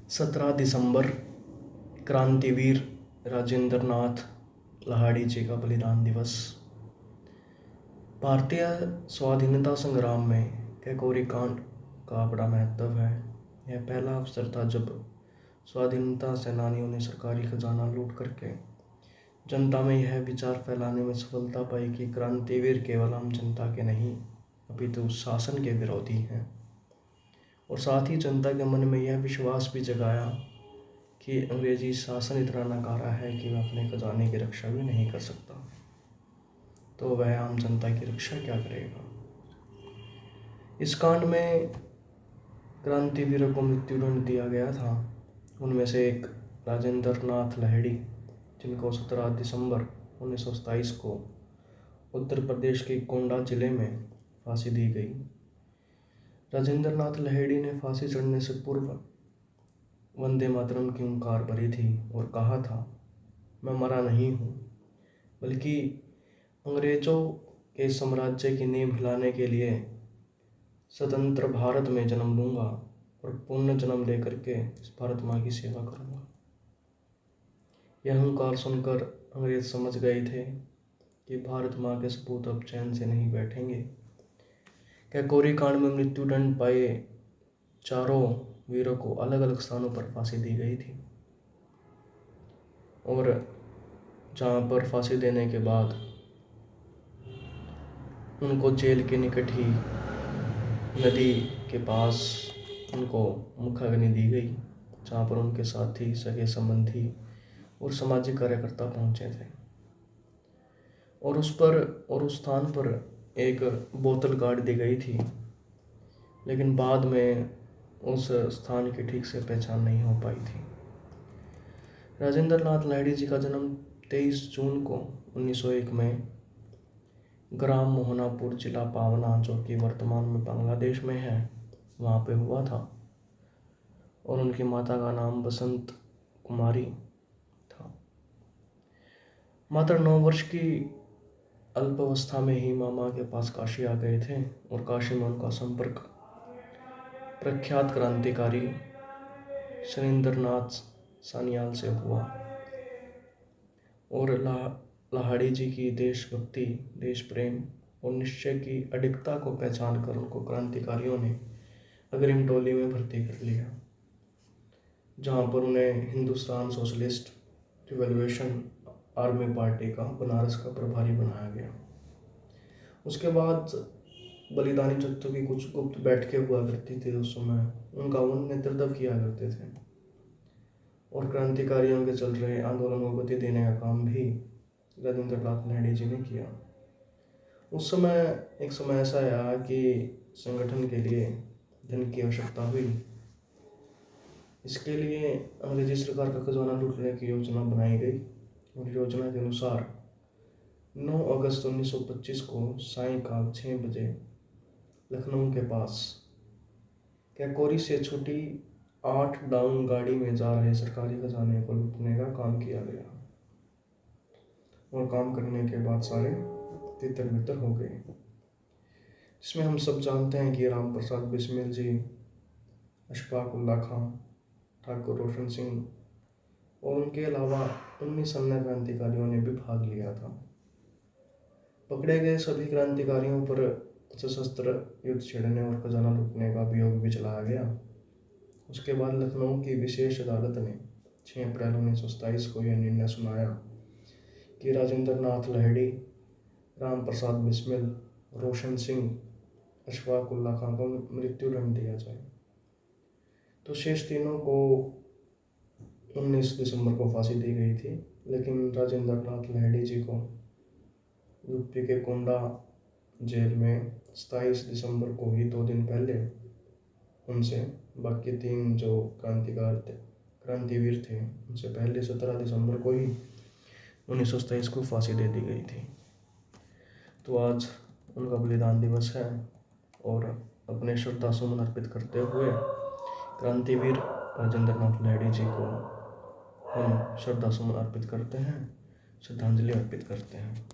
17 दिसंबर क्रांतिवीर राजेंद्र नाथ लाहिड़ी जी का बलिदान दिवस। भारतीय स्वाधीनता संग्राम में कैकोरी कांड का बड़ा महत्व है। यह पहला अवसर था जब स्वाधीनता सेनानियों ने सरकारी खजाना लूट करके जनता में यह विचार फैलाने में सफलता पाई कि क्रांतिवीर केवल आम जनता के नहीं अपितु शासन के विरोधी हैं, और साथ ही जनता के मन में यह विश्वास भी जगाया कि अंग्रेजी शासन इतना नकारा है कि वह अपने खजाने की रक्षा भी नहीं कर सकता, तो वह आम जनता की रक्षा क्या करेगा। इस कांड में क्रांतिवीरों को मृत्युदंड दिया गया था। उनमें से एक राजेंद्र नाथ लाहिड़ी, जिनको 17 दिसंबर 1927 को उत्तर प्रदेश के गोंडा जिले में फांसी दी गई। राजेंद्र नाथ लाहिड़ी ने फांसी चढ़ने से पूर्व वंदे मातरम की हुंकार भरी थी और कहा था, मैं मरा नहीं हूँ, बल्कि अंग्रेजों के साम्राज्य की नींव हिलाने के लिए स्वतंत्र भारत में जन्म लूँगा और पुण्य जन्म लेकर के इस भारत माँ की सेवा करूँगा। यह हुंकार सुनकर अंग्रेज समझ गए थे कि भारत माँ के सपूत अब चैन से नहीं बैठेंगे। कैकोरी कांड में मृत्युदंड पाए चारों वीरों को अलग अलग स्थानों पर फांसी दी गई थी, और जहाँ पर फांसी देने के बाद उनको जेल के निकट ही नदी के पास उनको मुखाग्नि दी गई, जहाँ पर उनके साथी, सगे संबंधी और सामाजिक कार्यकर्ता पहुँचे थे। और उस स्थान पर एक बोतल गाड़ दी गई थी, लेकिन बाद में उस स्थान की ठीक से पहचान नहीं हो पाई थी। राजेंद्र नाथ लाहिड़ी जी का जन्म 23 जून को 1901 में ग्राम मोहनापुर, जिला पावना, जो कि वर्तमान में बांग्लादेश में है, वहाँ पे हुआ था। और उनकी माता का नाम बसंत कुमारी था। मात्र 9 वर्ष की अल्पावस्था में ही मामा के पास काशी आ गए थे, और काशी में उनका संपर्क प्रख्यात क्रांतिकारी शनींद्रनाथ सान्याल से हुआ। और लाहिड़ी जी की देशभक्ति, देश प्रेम और निश्चय की अडिगता को पहचान कर उनको क्रांतिकारियों ने अग्रिम टोली में भर्ती कर लिया, जहाँ पर उन्हें Hindustan socialist revolution army party का बनारस का प्रभारी बनाया गया। उसके बाद बलिदानी जत्थों की कुछ गुप्त बैठकें हुआ करती थी उस समय, उनका नेतृत्व किया करते थे, और क्रांतिकारियों के चल रहे आंदोलन को गति देने का काम भी राजेंद्र नाथ लाहिड़ी जी ने किया। उस समय एक समय ऐसा आया कि संगठन के लिए धन की आवश्यकता हुई। इसके लिए अंग्रेजी सरकार का खजाना लूटने की योजना बनाई गई, और योजना के अनुसार 9 अगस्त 1925 को सायंकाल 6 बजे लखनऊ के पास कैकोरी से छुटी 8 डाउन गाड़ी में जा रहे सरकारी खजाने को लूटने का काम किया गया, और काम करने के बाद सारे तितर बितर हो गए। इसमें हम सब जानते हैं कि राम प्रसाद बिस्मिल जी, अशफाक उल्लाह खां, ठाकुर रोशन सिंह और उनके अलावा 19 अन्य क्रांतिकारियों ने भी भाग लिया था। पकड़े गए सभी क्रांतिकारियों पर सशस्त्र युद्ध छेड़ने और खजाना लूटने का अभियोग भी चलाया गया। उसके बाद लखनऊ की विशेष अदालत ने 6 अप्रैल 1927 को यह निर्णय सुनाया कि राजेंद्र नाथ लाहिड़ी, राम प्रसाद बिस्मिल, रोशन सिंह, अशफाक उल्लाह खां को मृत्युदंड दिया जाए। तो शेष तीनों को 19 दिसंबर को फांसी दी गई थी, लेकिन राजेंद्र नाथ लाहिड़ी जी को यूपी के गोंडा जेल में 27 दिसंबर को ही 2 दिन पहले उनसे बाकी 3 जो क्रांतिवीर थे उनसे पहले 17 दिसंबर को ही 1927 को फांसी दे दी गई थी। तो आज उनका बलिदान दिवस है, और अपने श्रद्धा सुमन अर्पित करते हुए क्रांतिवीर राजेंद्र नाथ लाहिड़ी जी को हम श्रद्धा सुमन अर्पित करते हैं, श्रद्धांजलि अर्पित करते हैं।